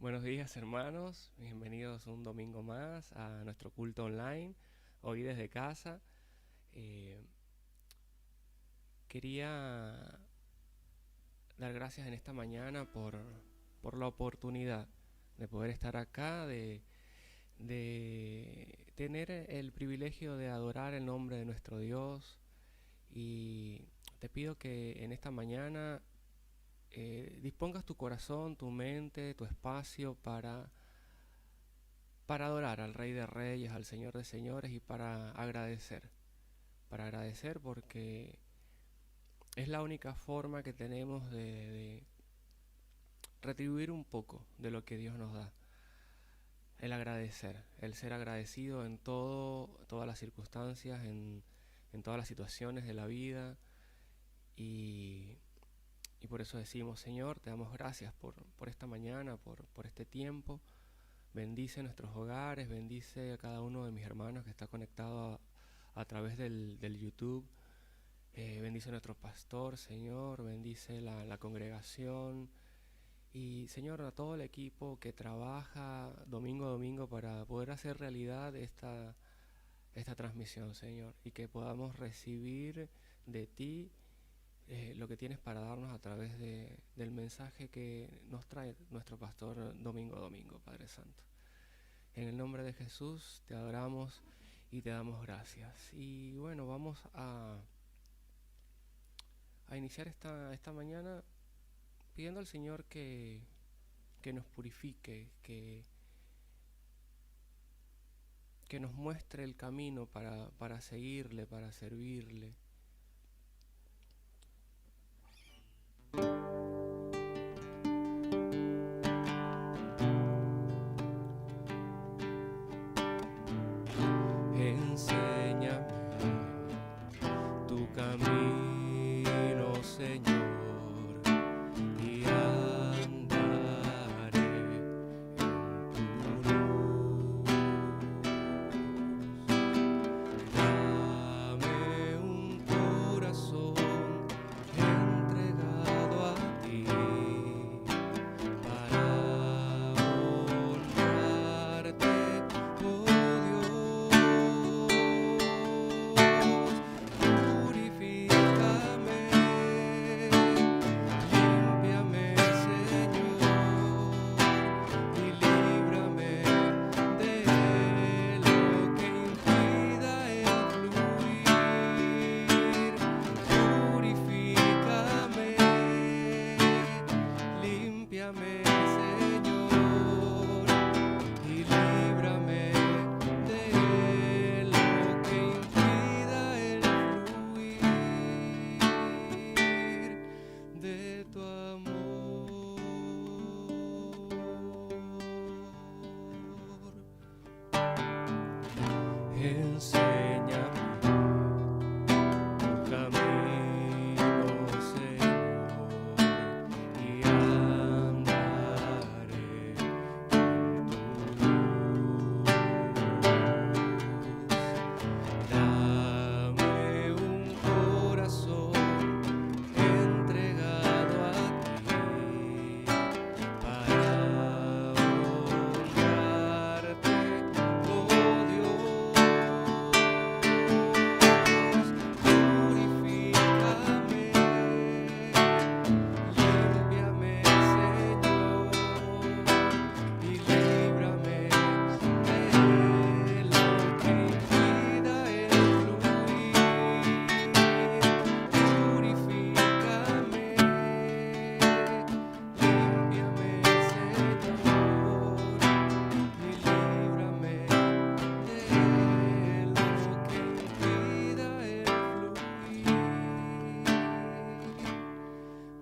Buenos días hermanos, bienvenidos un domingo más a nuestro culto online, hoy desde casa. Eh, Quería dar gracias en esta mañana por la oportunidad de poder estar acá, de tener el privilegio de adorar el nombre de nuestro Dios. Y te pido que en esta mañana dispongas tu corazón, tu mente, tu espacio para adorar al Rey de Reyes, al Señor de Señores y para agradecer porque es la única forma que tenemos de retribuir un poco de lo que Dios nos da. El agradecer, el ser agradecido en todas las circunstancias, en todas las situaciones de la vida y, y por eso decimos, Señor, te damos gracias por esta mañana, por este tiempo. Bendice nuestros hogares, bendice a cada uno de mis hermanos que está conectado a través del YouTube. Bendice a nuestro pastor, Señor, bendice la congregación y, Señor, a todo el equipo que trabaja domingo a domingo para poder hacer realidad esta transmisión, Señor, y que podamos recibir de ti lo que tienes para darnos a través del mensaje que nos trae nuestro pastor domingo a domingo, Padre Santo. En el nombre de Jesús te adoramos y te damos gracias. Y bueno, vamos a iniciar esta mañana pidiendo al Señor que nos purifique, que nos muestre el camino para seguirle, para servirle. Enséñame tu camino, Señor, y andaré en tu luz. Dame un corazón entregado a ti para honrarte, oh Dios. Purifícame, límpiame, Señor, y líbrame de lo que impida el fluir. Purifícame, límpiame, Señor, y líbrame de lo que impida el fluir de tu amor. Enséñame tu camino, Señor, y andaré en tu luz. Dame un corazón entregado a ti para honrarte, oh Dios. Purifícame, límpiame, Señor, y líbrame de lo que impida el fluir. Purifícame, límpiame, Señor, y líbrame de lo que impida el fluir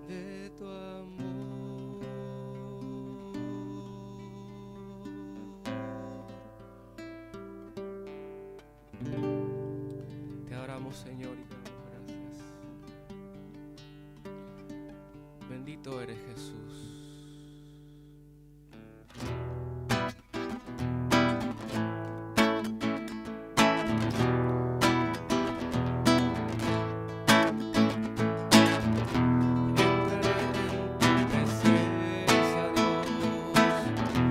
de tu amor. Te adoramos, Señor, y te damos gracias. Bendito eres, Jesús. Entraré en tu presencia, Dios.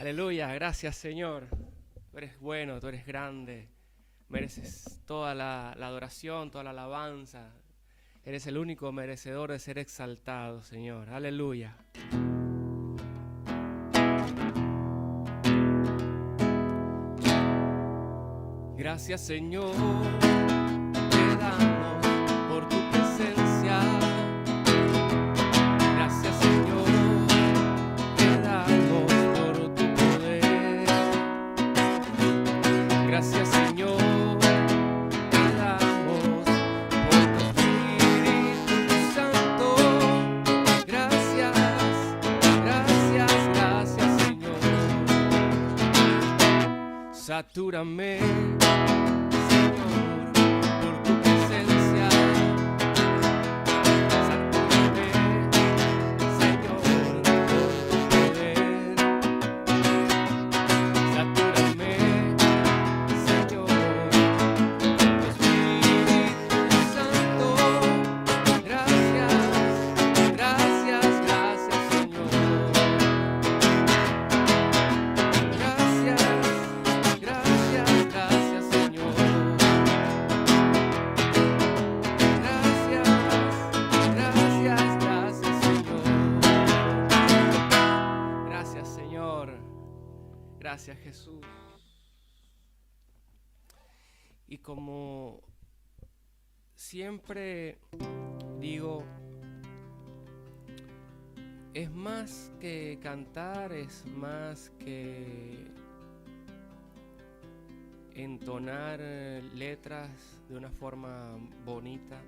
Aleluya, gracias Señor. Tú eres bueno, tú eres grande. Mereces toda la adoración, toda la alabanza. Eres el único merecedor de ser exaltado, Señor. Aleluya. Gracias, Señor, te damos por tu presencia. Gracias, Señor, te damos por tu poder. Gracias, Señor, te damos por tu Espíritu Santo. Gracias, gracias, gracias, Señor. Satúrame, gracias Jesús. Y como siempre digo, es más que cantar, es más que entonar letras de una forma bonita.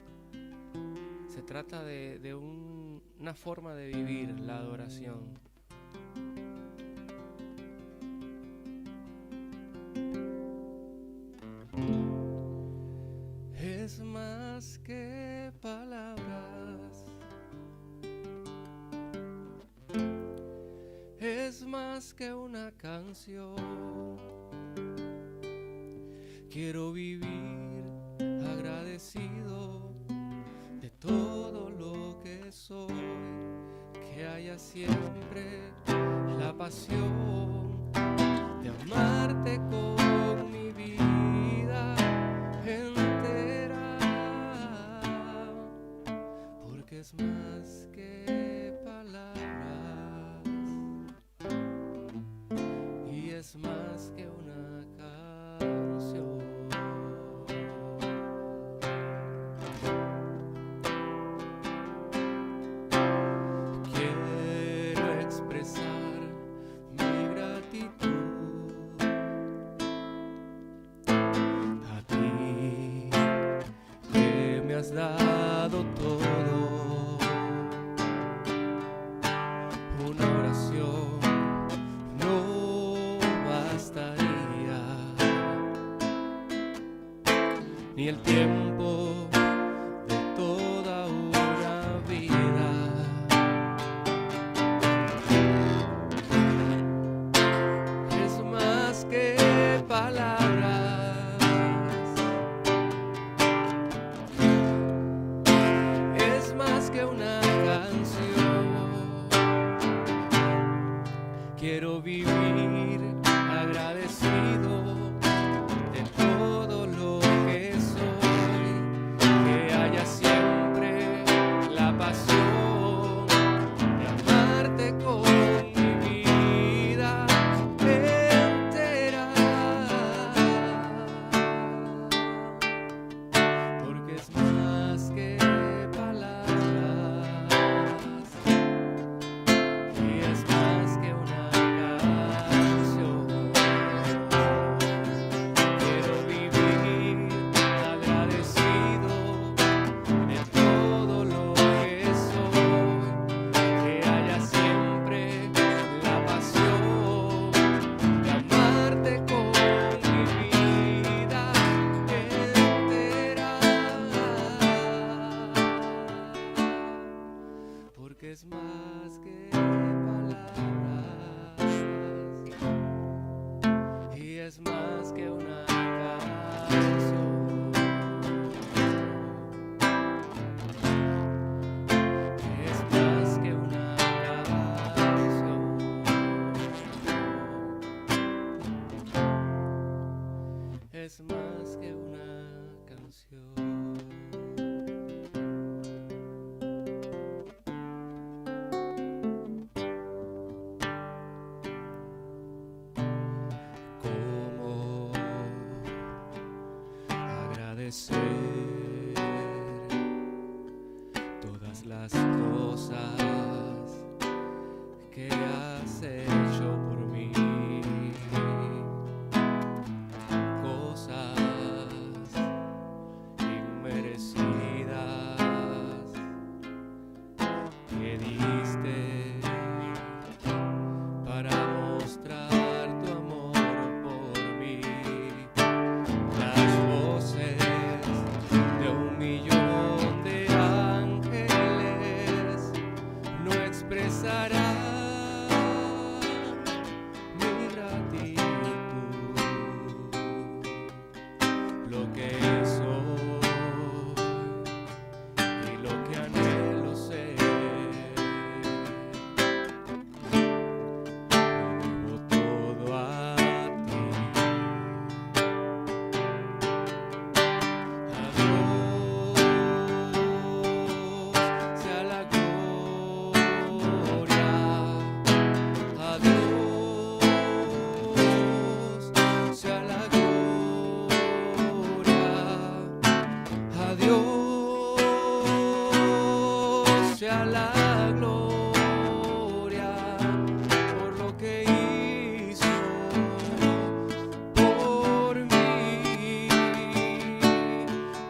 Se trata de una forma de vivir la adoración. Es más que palabras, es más que una canción. Quiero vivir agradecido de todo lo que soy, que haya siempre la pasión de amarte con mi vida entera, porque es más que palabras y es más que una canción. Quiero expresar mi gratitud a ti, que me has dado todo. Una oración no bastaría, ni el tiempo de toda una vida. Es más que palabras, es más que una canción. Quiero vivir agradecido de todo lo que soy, que haya siempre la pasión de amarte con mi vida entera, porque es más que palabras y es más que una canción. agradecer todas las cosas que has hecho por mí, cosas inmerecidas que diste para mostrar tu amor por mí. Las voces de 1.000.000 de ángeles no expresarán mi gratitud, lo que soy y lo que anhelo ser. Lo debo todo a ti. A Dios sea la gloria. A Dios sea la gloria. A Dios sea la gloria por lo que hizo por mí.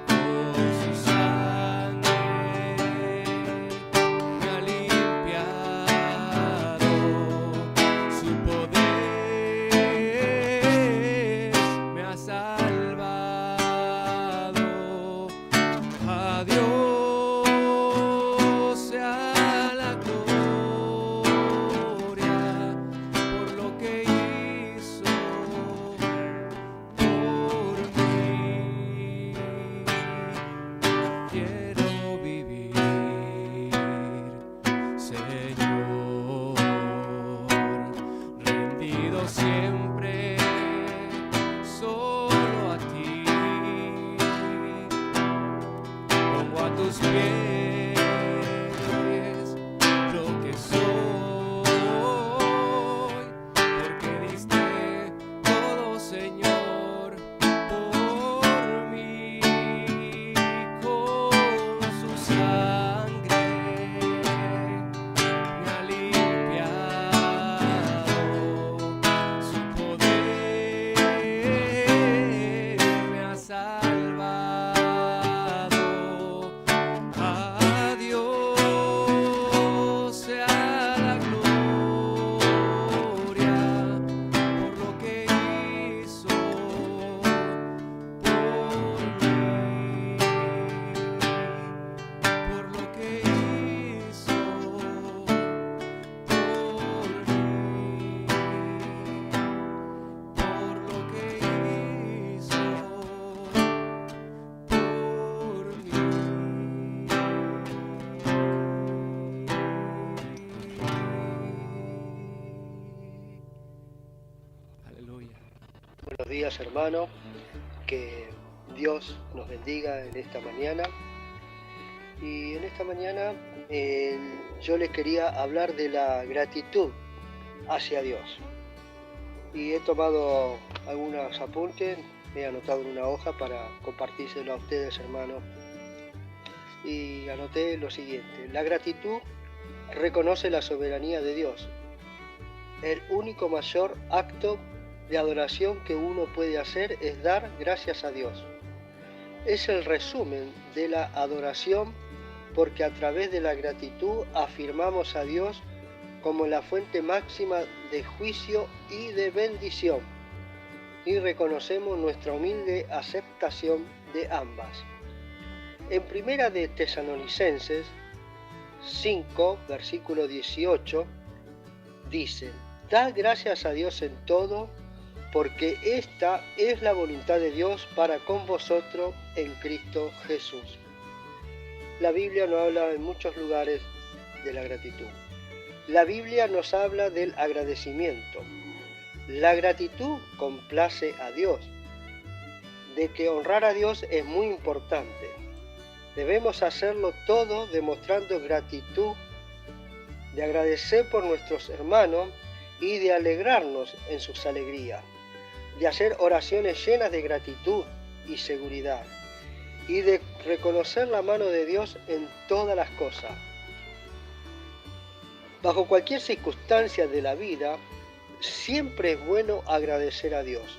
Con su sangre me ha limpiado, su poder me ha salvado. A Dios sea la gloria por lo que hizo por mí. Quiero vivir, Señor, rendido siempre solo a ti. Pongo a tus pies lo que soy, porque diste todo, Señor, por mí. Con su sangre me ha limpiado, su poder me ha salvado. A Dios sea la gloria por lo que hizo por mí, por lo que hizo por mí, por lo que hizo por mí. Aleluya. Buenos días, hermano. Que Dios nos bendiga en esta mañana. Y en esta mañana yo les quería hablar de la gratitud hacia Dios. Y he tomado algunos apuntes, he anotado en una hoja para compartírselo a ustedes, hermanos. Y anoté lo siguiente: la gratitud reconoce la soberanía de Dios. El único mayor acto de adoración que uno puede hacer es dar gracias a Dios. Es el resumen de la adoración, porque a través de la gratitud afirmamos a Dios como la fuente máxima de juicio y de bendición, y reconocemos nuestra humilde aceptación de ambas. En Primera de Tesalonicenses 5, versículo 18, dice: «Da gracias a Dios en todo, porque esta es la voluntad de Dios para con vosotros en Cristo Jesús». La Biblia nos habla en muchos lugares de la gratitud. La Biblia nos habla del agradecimiento. La gratitud complace a Dios. De que honrar a Dios es muy importante. Debemos hacerlo todo demostrando gratitud, de agradecer por nuestros hermanos y de alegrarnos en sus alegrías, de hacer oraciones llenas de gratitud y seguridad. y de reconocer la mano de Dios en todas las cosas. Bajo cualquier circunstancia de la vida, siempre es bueno agradecer a Dios.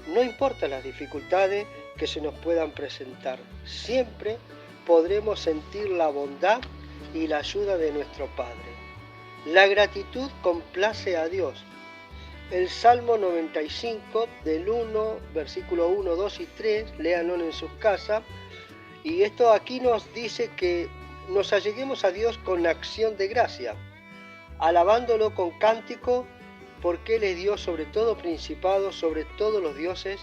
No importa las dificultades que se nos puedan presentar, siempre podremos sentir la bondad y la ayuda de nuestro Padre. La gratitud complace a Dios. El Salmo 95 del 1, versículo 1, 2 y 3, léanlo en sus casas, y esto aquí nos dice que nos alleguemos a Dios con acción de gracia, alabándolo con cántico, porque Él es Dios sobre todo principado, sobre todos los dioses,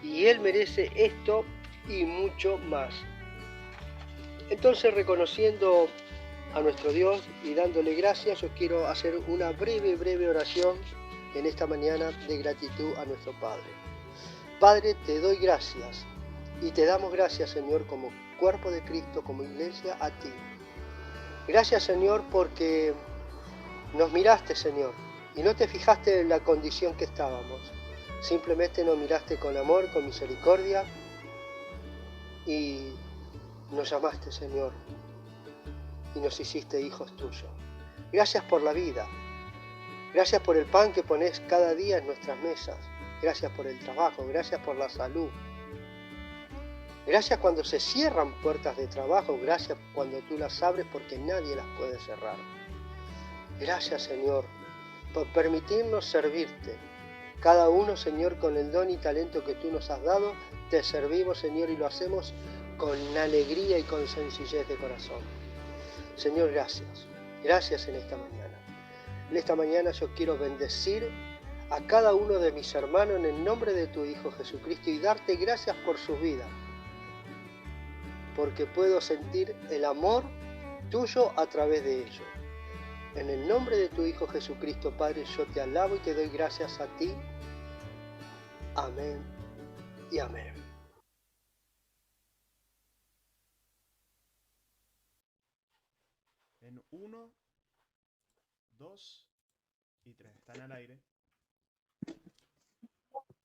y Él merece esto y mucho más. Entonces, reconociendo a nuestro Dios y dándole gracias, yo quiero hacer una breve oración en esta mañana de gratitud a nuestro Padre. Padre, te doy gracias y te damos gracias, Señor, como cuerpo de Cristo, como iglesia, a ti. Gracias, Señor, porque nos miraste, Señor, y no te fijaste en la condición que estábamos. Simplemente nos miraste con amor, con misericordia, y nos llamaste, Señor, y nos hiciste hijos tuyos. Gracias por la vida. Gracias por el pan que pones cada día en nuestras mesas. Gracias por el trabajo. Gracias por la salud. Gracias cuando se cierran puertas de trabajo. Gracias cuando tú las abres, porque nadie las puede cerrar. Gracias, Señor, por permitirnos servirte. Cada uno, Señor, con el don y talento que tú nos has dado, te servimos, Señor, y lo hacemos con alegría y con sencillez de corazón. Señor, gracias. Gracias en esta mañana. En esta mañana yo quiero bendecir a cada uno de mis hermanos en el nombre de tu Hijo Jesucristo y darte gracias por sus vidas, porque puedo sentir el amor tuyo a través de ellos. En el nombre de tu Hijo Jesucristo, Padre, yo te alabo y te doy gracias a ti. Amén y amén. En 1, 2 y 3. Están al aire.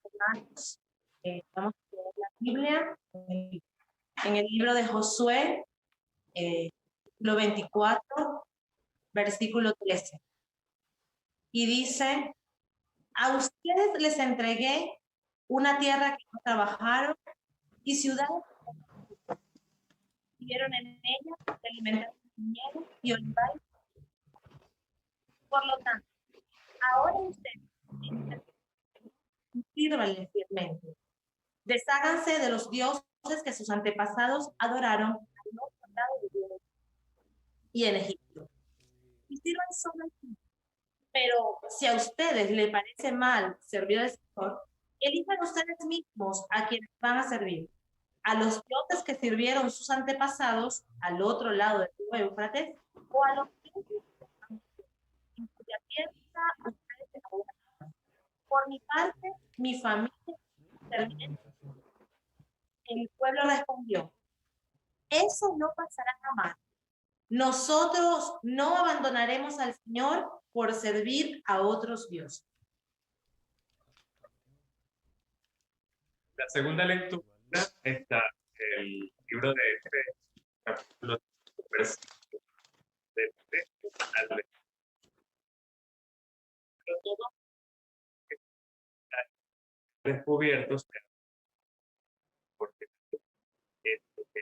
Hermanos, vamos a leer la Biblia en el libro de Josué, capítulo 24, versículo 13. Y dice: a ustedes les entregué una tierra que no trabajaron y ciudades que vivieron en ella, se alimentaron de miel y olivar. Por lo tanto, ahora ustedes sírvanle fielmente. Desháganse de los dioses que sus antepasados adoraron al otro lado del Dios y en Egipto. Y sirvan solo al Señor. Pero si a ustedes les parece mal servir al Señor, elijan ustedes mismos a quienes van a servir. A los dioses que sirvieron sus antepasados al otro lado del río Éufrates, o a los dioses en cuya tierra ustedes se adoran. Por mi parte, mi familia serviente. El pueblo respondió: eso no pasará jamás. Nosotros no abandonaremos al Señor por servir a otros dioses. La segunda lectura está en el libro de Efesios, capítulo 5, versículo del 3 al 20. Pero todos están descubiertos porque esto que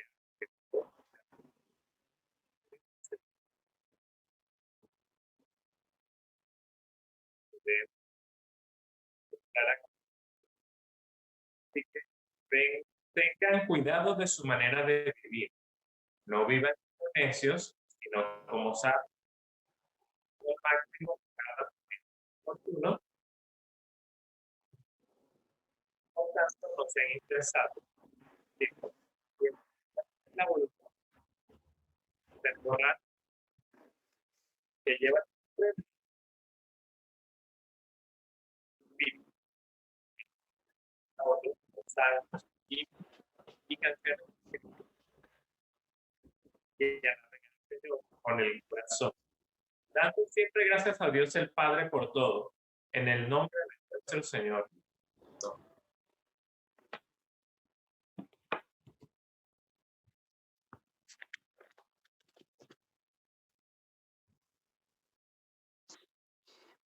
así que tengan cuidado de su manera de vivir. No vivan como necios, sino como sabios. Lo máximo cada oportuno, no tanto no sean interesados, sino la voluntad temporal que lleva a otros mensajes y canciones que ya con el corazón. Dando siempre gracias a Dios el Padre por todo, en el nombre de nuestro Señor.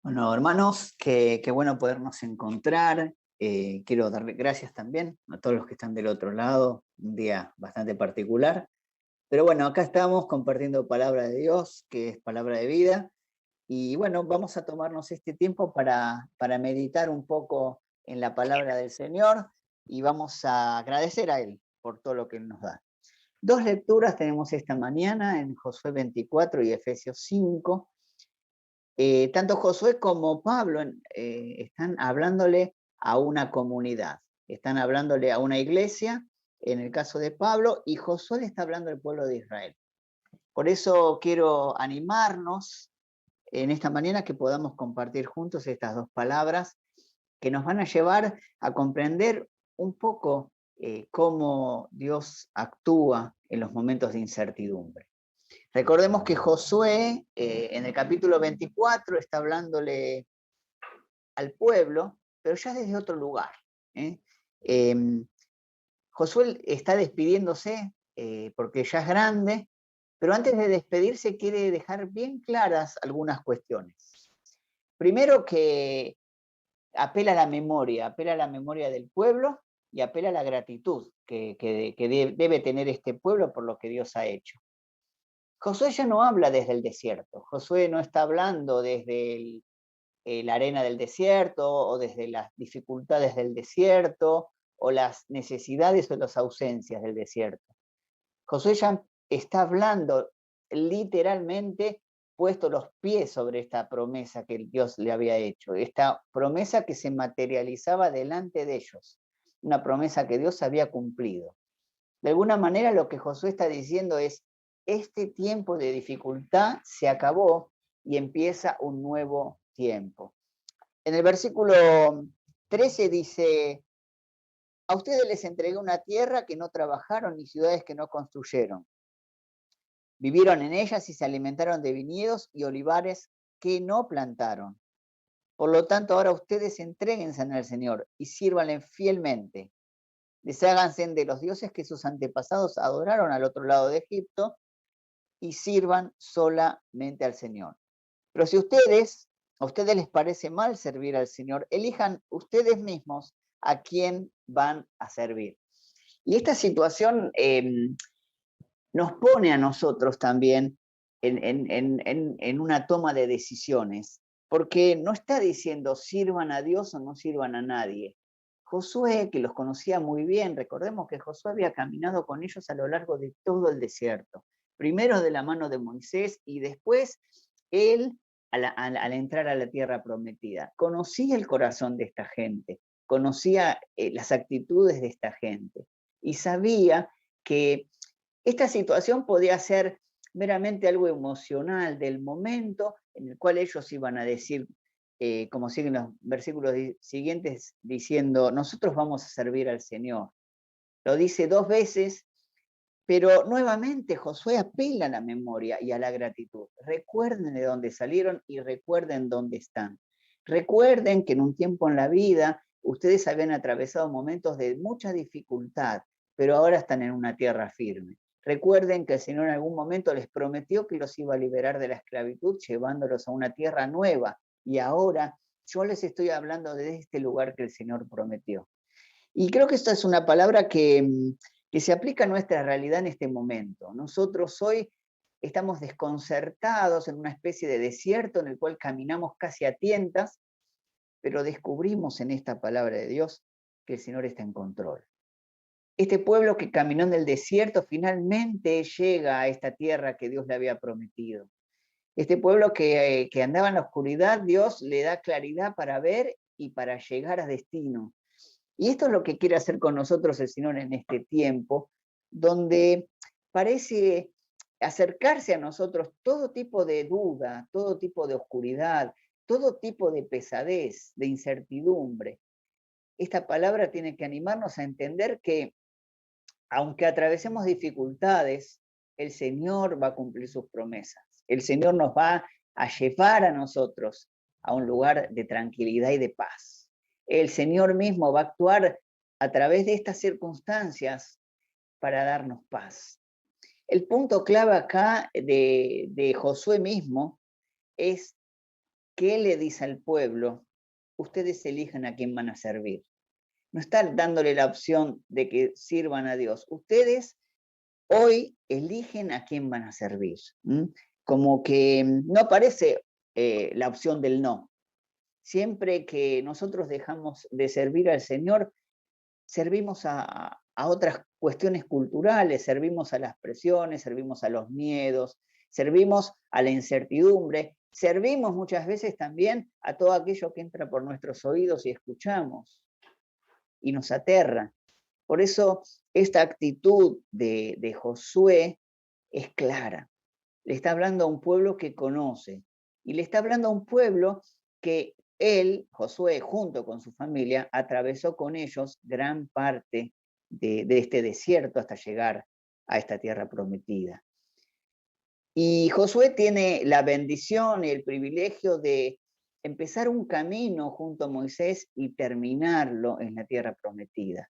Bueno, hermanos, qué bueno podernos encontrar. Quiero darle gracias también a todos los que están del otro lado, un día bastante particular. Pero bueno, acá estamos compartiendo palabra de Dios, que es palabra de vida. Y bueno, vamos a tomarnos este tiempo para meditar un poco en la palabra del Señor y vamos a agradecer a Él por todo lo que Él nos da. Dos lecturas tenemos esta mañana en Josué 24 y Efesios 5. Tanto Josué como Pablo están hablándole a una comunidad, están hablándole a una iglesia, en el caso de Pablo, y Josué le está hablando al pueblo de Israel. Por eso quiero animarnos en esta mañana que podamos compartir juntos estas dos palabras que nos van a llevar a comprender un poco cómo Dios actúa en los momentos de incertidumbre. Recordemos que Josué en el capítulo 24 está hablándole al pueblo, pero ya desde otro lugar. Josué está despidiéndose porque ya es grande, pero antes de despedirse quiere dejar bien claras algunas cuestiones. Primero que apela a la memoria del pueblo y apela a la gratitud que debe tener este pueblo por lo que Dios ha hecho. Josué ya no habla desde el desierto, Josué no está hablando desde la arena del desierto o desde las dificultades del desierto o las necesidades o las ausencias del desierto. Josué ya está hablando literalmente puesto los pies sobre esta promesa que Dios le había hecho, esta promesa que se materializaba delante de ellos, una promesa que Dios había cumplido. De alguna manera lo que Josué está diciendo es, este tiempo de dificultad se acabó y empieza un nuevo tiempo. En el versículo 13 dice, a ustedes les entregué una tierra que no trabajaron ni ciudades que no construyeron. Vivieron en ellas y se alimentaron de viñedos y olivares que no plantaron. Por lo tanto, ahora ustedes entréguense al Señor y sírvanle fielmente. Desháganse de los dioses que sus antepasados adoraron al otro lado de Egipto y sirvan solamente al Señor. Pero si a ustedes les parece mal servir al Señor, elijan ustedes mismos a quién van a servir. Y esta situación nos pone a nosotros también en una toma de decisiones, porque no está diciendo sirvan a Dios o no sirvan a nadie. Josué, que los conocía muy bien, recordemos que Josué había caminado con ellos a lo largo de todo el desierto, primero de la mano de Moisés y después él al entrar a la tierra prometida. Conocía el corazón de esta gente, conocía las actitudes de esta gente y sabía que esta situación podía ser meramente algo emocional del momento en el cual ellos iban a decir, como siguen los versículos siguientes, diciendo, nosotros vamos a servir al Señor. Lo dice 2 veces, pero nuevamente Josué apela a la memoria y a la gratitud. Recuerden de dónde salieron y recuerden dónde están. Recuerden que en un tiempo en la vida ustedes habían atravesado momentos de mucha dificultad, pero ahora están en una tierra firme. Recuerden que el Señor en algún momento les prometió que los iba a liberar de la esclavitud, llevándolos a una tierra nueva. Y ahora yo les estoy hablando de este lugar que el Señor prometió. Y creo que esta es una palabra que se aplica a nuestra realidad en este momento. Nosotros hoy estamos desconcertados en una especie de desierto en el cual caminamos casi a tientas, pero descubrimos en esta palabra de Dios que el Señor está en control. Este pueblo que caminó en el desierto finalmente llega a esta tierra que Dios le había prometido. Este pueblo que andaba en la oscuridad, Dios le da claridad para ver y para llegar a destino. Y esto es lo que quiere hacer con nosotros el Señor en este tiempo, donde parece acercarse a nosotros todo tipo de duda, todo tipo de oscuridad, todo tipo de pesadez, de incertidumbre. Esta palabra tiene que animarnos a entender que aunque atravesemos dificultades, el Señor va a cumplir sus promesas. El Señor nos va a llevar a nosotros a un lugar de tranquilidad y de paz. El Señor mismo va a actuar a través de estas circunstancias para darnos paz. El punto clave acá de Josué mismo es que Él le dice al pueblo, ustedes elijan a quién van a servir. No está dándole la opción de que sirvan a Dios. Ustedes hoy eligen a quién van a servir. Como que no aparece la opción del no. Siempre que nosotros dejamos de servir al Señor, servimos a otras cuestiones culturales, servimos a las presiones, servimos a los miedos, servimos a la incertidumbre, servimos muchas veces también a todo aquello que entra por nuestros oídos y escuchamos y nos aterra. Por eso esta actitud de Josué es clara. Le está hablando a un pueblo que conoce y le está hablando a un pueblo que él, Josué, junto con su familia, atravesó con ellos gran parte de este desierto hasta llegar a esta tierra prometida. Y Josué tiene la bendición y el privilegio de empezar un camino junto a Moisés y terminarlo en la tierra prometida.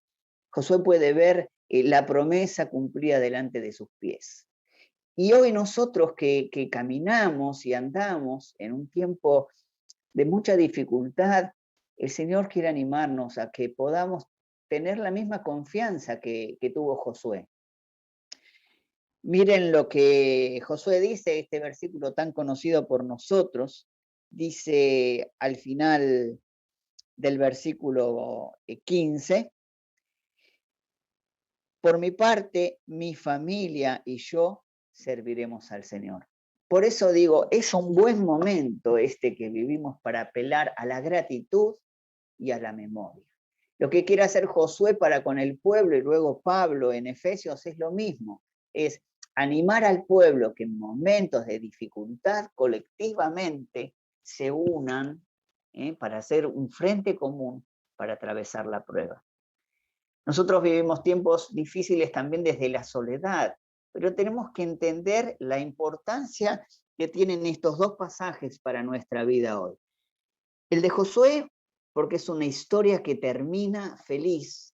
Josué puede ver la promesa cumplida delante de sus pies. Y hoy nosotros que caminamos y andamos en un tiempo de mucha dificultad, el Señor quiere animarnos a que podamos tener la misma confianza que tuvo Josué. Miren lo que Josué dice, este versículo tan conocido por nosotros, dice al final del versículo 15, por mi parte, mi familia y yo serviremos al Señor. Por eso digo, es un buen momento este que vivimos para apelar a la gratitud y a la memoria. Lo que quiere hacer Josué para con el pueblo y luego Pablo en Efesios es lo mismo, es animar al pueblo que en momentos de dificultad colectivamente se unan para hacer un frente común para atravesar la prueba. Nosotros vivimos tiempos difíciles también desde la soledad, pero tenemos que entender la importancia que tienen estos dos pasajes para nuestra vida hoy. El de Josué, porque es una historia que termina feliz,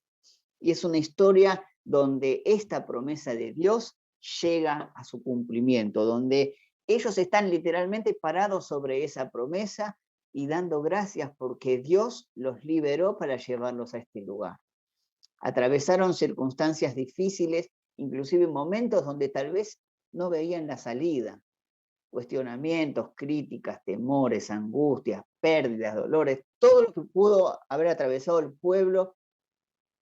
y es una historia donde esta promesa de Dios llega a su cumplimiento, donde ellos están literalmente parados sobre esa promesa y dando gracias porque Dios los liberó para llevarlos a este lugar. Atravesaron circunstancias difíciles, inclusive momentos donde tal vez no veían la salida, cuestionamientos, críticas, temores, angustias, pérdidas, dolores, todo lo que pudo haber atravesado el pueblo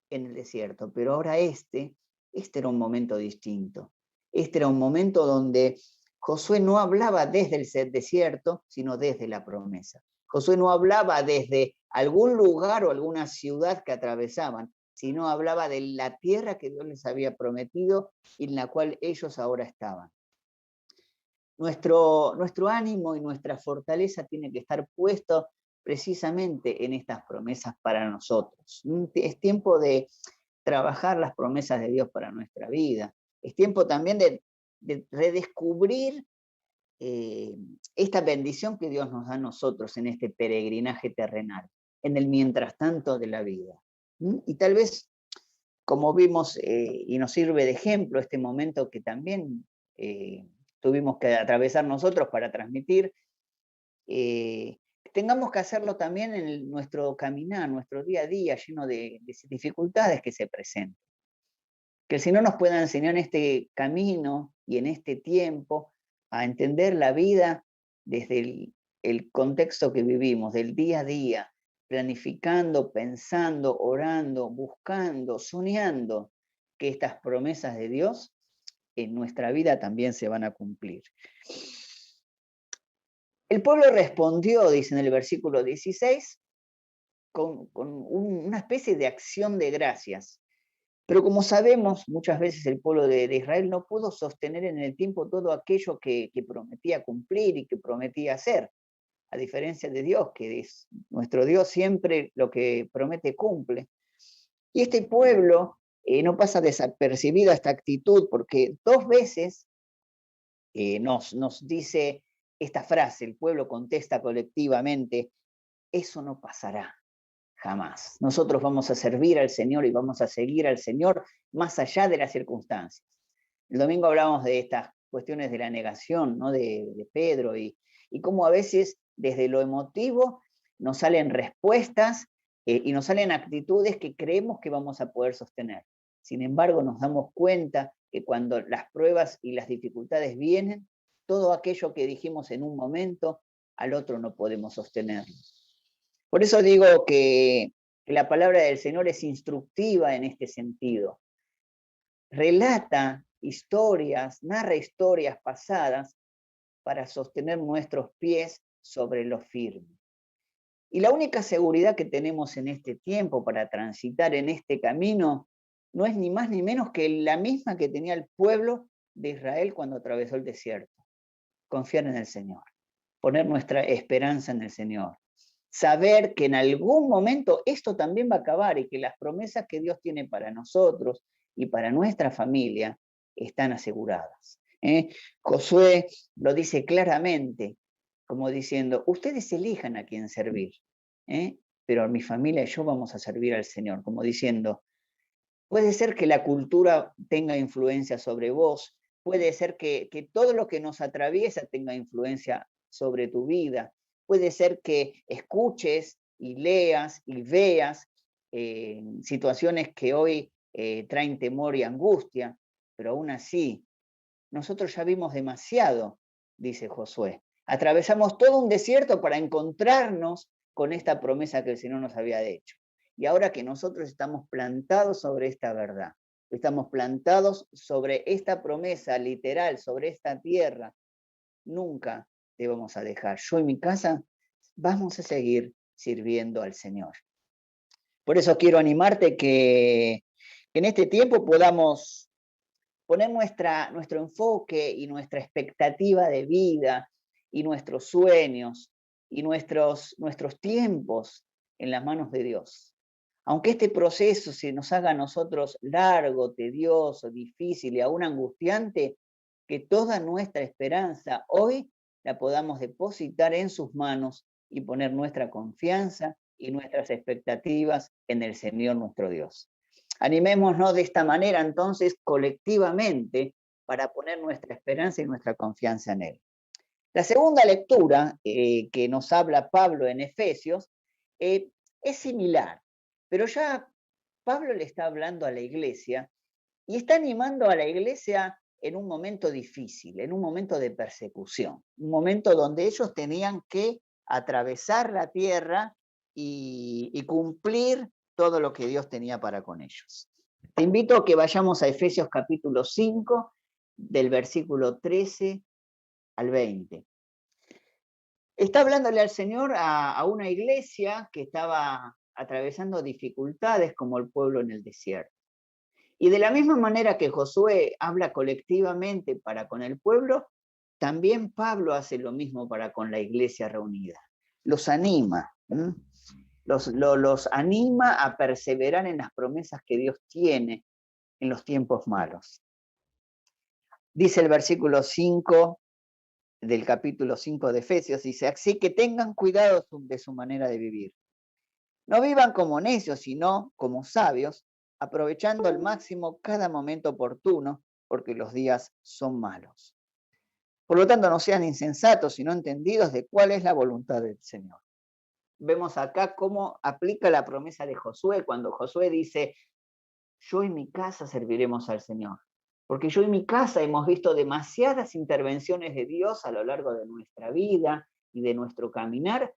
en el desierto. Pero ahora este era un momento distinto. Este era un momento donde Josué no hablaba desde el desierto, sino desde la promesa. Josué no hablaba desde algún lugar o alguna ciudad que atravesaban, sino hablaba de la tierra que Dios les había prometido y en la cual ellos ahora estaban. Nuestro ánimo y nuestra fortaleza tiene que estar puesto precisamente en estas promesas para nosotros. Es tiempo de trabajar las promesas de Dios para nuestra vida. Es tiempo también de redescubrir esta bendición que Dios nos da a nosotros en este peregrinaje terrenal, en el mientras tanto de la vida. Y tal vez, como vimos, y nos sirve de ejemplo este momento que también tuvimos que atravesar nosotros para transmitir, tengamos que hacerlo también en nuestro caminar, nuestro día a día, lleno de dificultades que se presentan. Que el Señor nos pueda enseñar en este camino y en este tiempo a entender la vida desde el contexto que vivimos, del día a día, planificando, pensando, orando, buscando, soñando que estas promesas de Dios en nuestra vida también se van a cumplir. El pueblo respondió, dice en el versículo 16, con una especie de acción de gracias. Pero como sabemos, muchas veces el pueblo de Israel no pudo sostener en el tiempo todo aquello que prometía cumplir y que prometía hacer. A diferencia de Dios, que es nuestro Dios, siempre lo que promete cumple. Y este pueblo no pasa desapercibido a esta actitud, porque 2 veces nos dice esta frase, el pueblo contesta colectivamente, eso no pasará jamás. Nosotros vamos a servir al Señor y vamos a seguir al Señor más allá de las circunstancias. El domingo hablamos de estas cuestiones de la negación, ¿no? de Pedro y cómo a veces desde lo emotivo nos salen respuestas y nos salen actitudes que creemos que vamos a poder sostener. Sin embargo, nos damos cuenta que cuando las pruebas y las dificultades vienen, todo aquello que dijimos en un momento, al otro no podemos sostenerlo. Por eso digo que la palabra del Señor es instructiva en este sentido. Relata historias, narra historias pasadas para sostener nuestros pies sobre lo firme. Y la única seguridad que tenemos en este tiempo para transitar en este camino no es ni más ni menos que la misma que tenía el pueblo de Israel cuando atravesó el desierto. Confiar en el Señor, poner nuestra esperanza en el Señor, saber que en algún momento esto también va a acabar y que las promesas que Dios tiene para nosotros y para nuestra familia están aseguradas. Josué lo dice claramente, como diciendo, ustedes elijan a quién servir, pero mi familia y yo vamos a servir al Señor, como diciendo, puede ser que la cultura tenga influencia sobre vos, puede ser que todo lo que nos atraviesa tenga influencia sobre tu vida, puede ser que escuches y leas y veas situaciones que hoy traen temor y angustia, pero aún así, nosotros ya vimos demasiado, dice Josué. Atravesamos todo un desierto para encontrarnos con esta promesa que el Señor nos había hecho. Y ahora que nosotros estamos plantados sobre esta verdad, estamos plantados sobre esta promesa literal, sobre esta tierra, nunca te vamos a dejar. Yo y mi casa vamos a seguir sirviendo al Señor. Por eso quiero animarte que en este tiempo podamos poner nuestro enfoque y nuestra expectativa de vida y nuestros sueños y nuestros tiempos en las manos de Dios. Aunque este proceso se nos haga a nosotros largo, tedioso, difícil y aún angustiante, que toda nuestra esperanza hoy la podamos depositar en sus manos y poner nuestra confianza y nuestras expectativas en el Señor nuestro Dios. Animémonos de esta manera entonces colectivamente para poner nuestra esperanza y nuestra confianza en Él. La segunda lectura que nos habla Pablo en Efesios es similar, pero ya Pablo le está hablando a la iglesia y está animando a la iglesia en un momento difícil, en un momento de persecución, un momento donde ellos tenían que atravesar la tierra y cumplir todo lo que Dios tenía para con ellos. Te invito a que vayamos a Efesios capítulo 5, del versículo 13 al 20. Está hablándole al Señor a una iglesia que estaba atravesando dificultades como el pueblo en el desierto. Y de la misma manera que Josué habla colectivamente para con el pueblo, también Pablo hace lo mismo para con la iglesia reunida. Los anima, los anima a perseverar en las promesas que Dios tiene en los tiempos malos. Dice el versículo 5 del capítulo 5 de Efesios, dice, así que tengan cuidado de su manera de vivir. No vivan como necios, sino como sabios, aprovechando al máximo cada momento oportuno, porque los días son malos. Por lo tanto, no sean insensatos, sino entendidos de cuál es la voluntad del Señor. Vemos acá cómo aplica la promesa de Josué, cuando Josué dice, yo y mi casa serviremos al Señor. Porque yo y mi casa hemos visto demasiadas intervenciones de Dios a lo largo de nuestra vida y de nuestro caminar,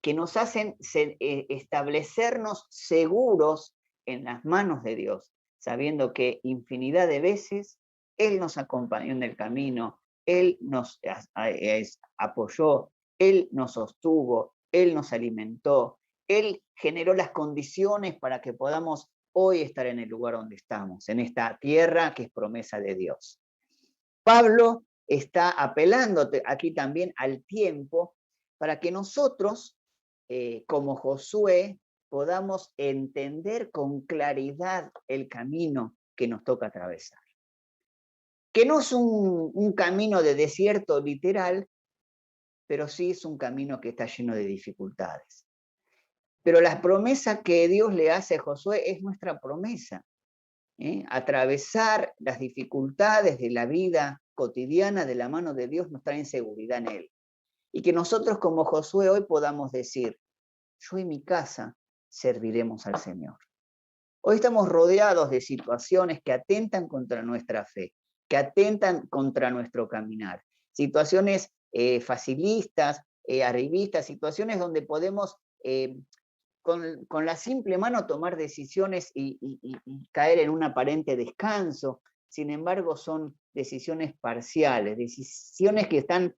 que nos hacen establecernos seguros en las manos de Dios, sabiendo que infinidad de veces Él nos acompañó en el camino, Él nos apoyó, Él nos sostuvo, Él nos alimentó, Él generó las condiciones para que podamos hoy estar en el lugar donde estamos, en esta tierra que es promesa de Dios. Pablo está apelando aquí también al tiempo para que nosotros, como Josué, podamos entender con claridad el camino que nos toca atravesar. Que no es un camino de desierto literal, pero sí es un camino que está lleno de dificultades. Pero la promesa que Dios le hace a Josué es nuestra promesa. Atravesar las dificultades de la vida cotidiana de la mano de Dios nos trae seguridad en Él. Y que nosotros como Josué hoy podamos decir, yo y mi casa serviremos al Señor. Hoy estamos rodeados de situaciones que atentan contra nuestra fe, que atentan contra nuestro caminar. Situaciones facilistas, arribistas, situaciones donde podemos con la simple mano tomar decisiones y caer en un aparente descanso. Sin embargo, son decisiones parciales, decisiones que están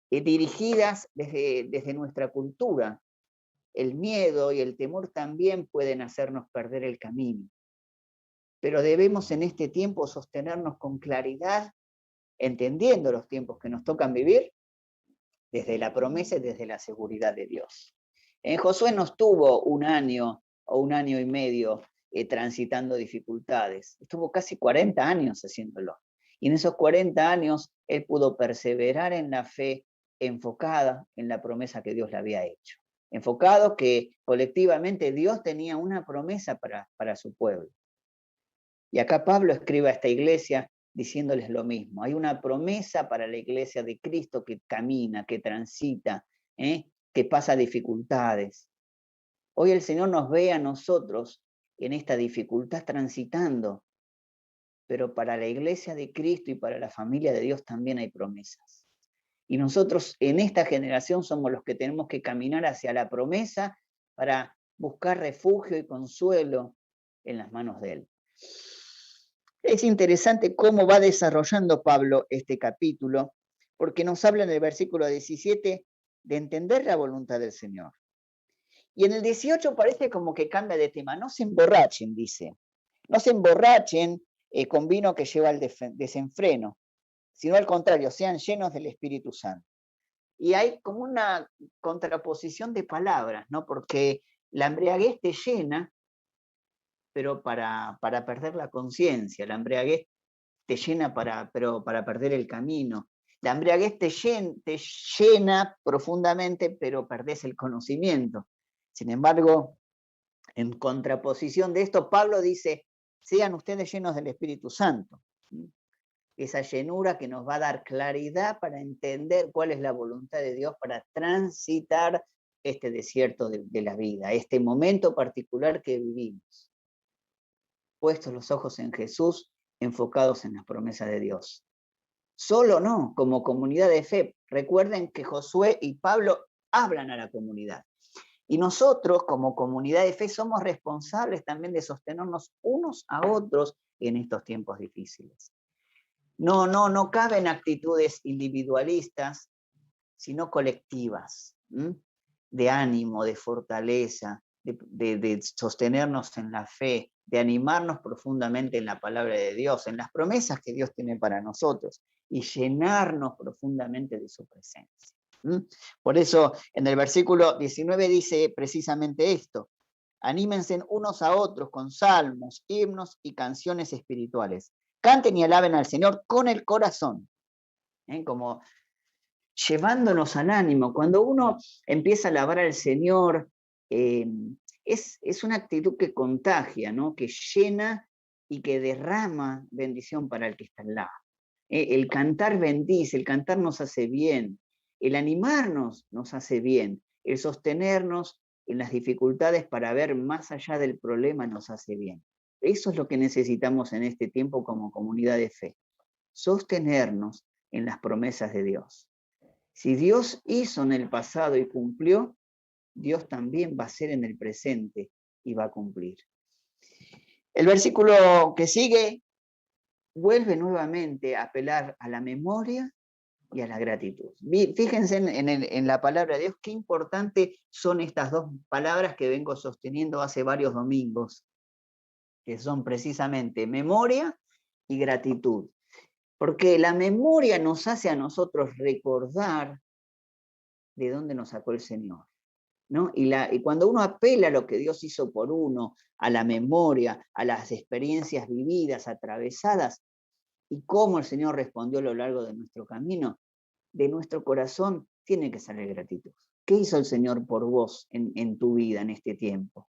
dirigidas desde nuestra cultura. El miedo y el temor también pueden hacernos perder el camino. Pero debemos en este tiempo sostenernos con claridad, entendiendo los tiempos que nos tocan vivir, desde la promesa y desde la seguridad de Dios. Josué no estuvo un año o un año y medio transitando dificultades, estuvo casi 40 años haciéndolo. Y en esos 40 años él pudo perseverar en la fe enfocada en la promesa que Dios le había hecho. Enfocado que colectivamente Dios tenía una promesa para su pueblo. Y acá Pablo escribe a esta iglesia diciéndoles lo mismo. Hay una promesa para la iglesia de Cristo que camina, que transita, que pasa dificultades. Hoy el Señor nos ve a nosotros en esta dificultad transitando, pero para la iglesia de Cristo y para la familia de Dios también hay promesas. Y nosotros en esta generación somos los que tenemos que caminar hacia la promesa para buscar refugio y consuelo en las manos de Él. Es interesante cómo va desarrollando Pablo este capítulo, porque nos habla en el versículo 17 de entender la voluntad del Señor. Y en el 18 parece como que cambia de tema. No se emborrachen, dice. No se emborrachen con vino que lleva al desenfreno, sino al contrario, sean llenos del Espíritu Santo. Y hay como una contraposición de palabras, ¿no? Porque la embriaguez te llena, pero para perder la conciencia. La embriaguez te llena pero para perder el camino. La embriaguez te llena profundamente, pero perdés el conocimiento. Sin embargo, en contraposición de esto, Pablo dice, sean ustedes llenos del Espíritu Santo. Esa llenura que nos va a dar claridad para entender cuál es la voluntad de Dios para transitar este desierto de la vida, este momento particular que vivimos. Puestos los ojos en Jesús, enfocados en las promesas de Dios. Solo no, como comunidad de fe. Recuerden que Josué y Pablo hablan a la comunidad. Y nosotros, como comunidad de fe, somos responsables también de sostenernos unos a otros en estos tiempos difíciles. No caben actitudes individualistas, sino colectivas, de ánimo, de fortaleza, de sostenernos en la fe, de animarnos profundamente en la palabra de Dios, en las promesas que Dios tiene para nosotros, y llenarnos profundamente de su presencia. Por eso en el versículo 19 dice precisamente esto: anímense unos a otros con salmos, himnos y canciones espirituales. Canten y alaben al Señor con el corazón, como llevándonos al ánimo. Cuando uno empieza a alabar al Señor, es una actitud que contagia, ¿no? Que llena y que derrama bendición para el que está al lado. El cantar bendice, el cantar nos hace bien, el animarnos nos hace bien, el sostenernos en las dificultades para ver más allá del problema nos hace bien. Eso es lo que necesitamos en este tiempo como comunidad de fe, sostenernos en las promesas de Dios. Si Dios hizo en el pasado y cumplió, Dios también va a hacer en el presente y va a cumplir. El versículo que sigue vuelve nuevamente a apelar a la memoria y a la gratitud. Fíjense en la palabra de Dios, qué importante son estas dos palabras que vengo sosteniendo hace varios domingos, que son precisamente memoria y gratitud. Porque la memoria nos hace a nosotros recordar de dónde nos sacó el Señor, ¿no? Y cuando uno apela a lo que Dios hizo por uno, a la memoria, a las experiencias vividas, atravesadas, y cómo el Señor respondió a lo largo de nuestro camino, de nuestro corazón tiene que salir gratitud. ¿Qué hizo el Señor por vos en tu vida en este tiempo?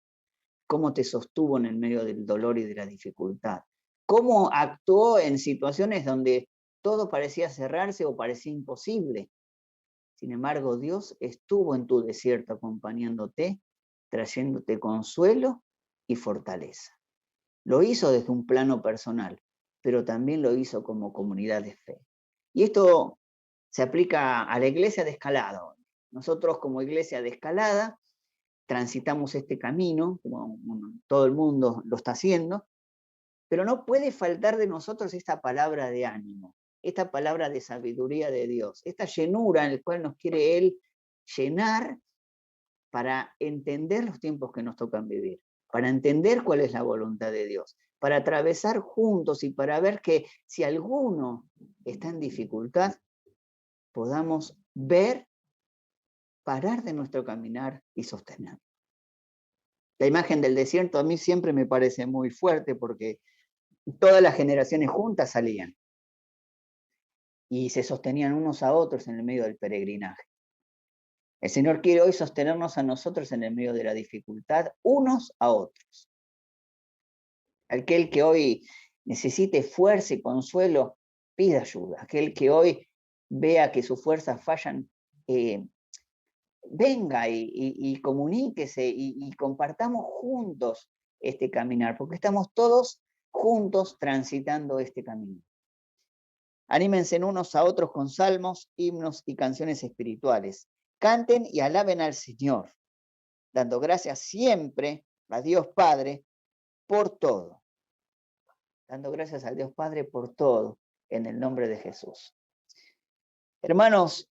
¿Cómo te sostuvo en el medio del dolor y de la dificultad? ¿Cómo actuó en situaciones donde todo parecía cerrarse o parecía imposible? Sin embargo, Dios estuvo en tu desierto acompañándote, trayéndote consuelo y fortaleza. Lo hizo desde un plano personal, pero también lo hizo como comunidad de fe. Y esto se aplica a la iglesia de Escalada. Nosotros como iglesia de Escalada transitamos este camino, como todo el mundo lo está haciendo, pero no puede faltar de nosotros esta palabra de ánimo, esta palabra de sabiduría de Dios, esta llenura en la cual nos quiere Él llenar para entender los tiempos que nos tocan vivir, para entender cuál es la voluntad de Dios, para atravesar juntos y para ver que si alguno está en dificultad, podamos ver, parar de nuestro caminar y sostener. La imagen del desierto a mí siempre me parece muy fuerte porque todas las generaciones juntas salían y se sostenían unos a otros en el medio del peregrinaje. El Señor quiere hoy sostenernos a nosotros en el medio de la dificultad, unos a otros. Aquel que hoy necesite fuerza y consuelo, pida ayuda. Aquel que hoy vea que sus fuerzas fallan, venga y comuníquese y compartamos juntos este caminar, porque estamos todos juntos transitando este camino. Anímense unos a otros con salmos, himnos y canciones espirituales. Canten y alaben al Señor, dando gracias siempre a Dios Padre por todo. Dando gracias a Dios Padre por todo, en el nombre de Jesús. Hermanos,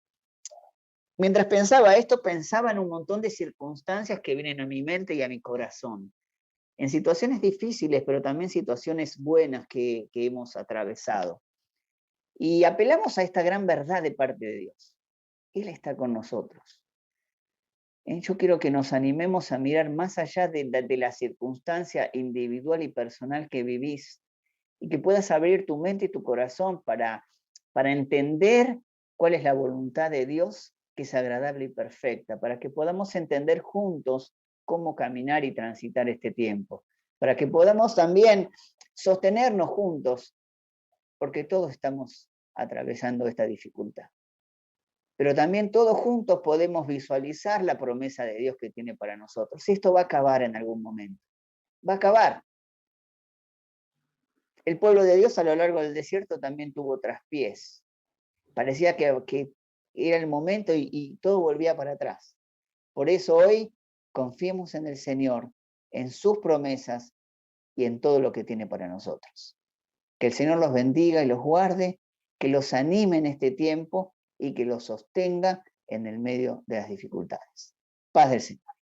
mientras pensaba esto, pensaba en un montón de circunstancias que vienen a mi mente y a mi corazón. En situaciones difíciles, pero también situaciones buenas que hemos atravesado. Y apelamos a esta gran verdad de parte de Dios. Él está con nosotros. Yo quiero que nos animemos a mirar más allá de la circunstancia individual y personal que vivís y que puedas abrir tu mente y tu corazón para entender cuál es la voluntad de Dios, que es agradable y perfecta, para que podamos entender juntos cómo caminar y transitar este tiempo, para que podamos también sostenernos juntos, porque todos estamos atravesando esta dificultad. Pero también todos juntos podemos visualizar la promesa de Dios que tiene para nosotros. Esto va a acabar en algún momento. Va a acabar. El pueblo de Dios a lo largo del desierto también tuvo traspiés. Parecía que era el momento y todo volvía para atrás. Por eso hoy confiemos en el Señor, en sus promesas y en todo lo que tiene para nosotros. Que el Señor los bendiga y los guarde, que los anime en este tiempo y que los sostenga en el medio de las dificultades. Paz del Señor.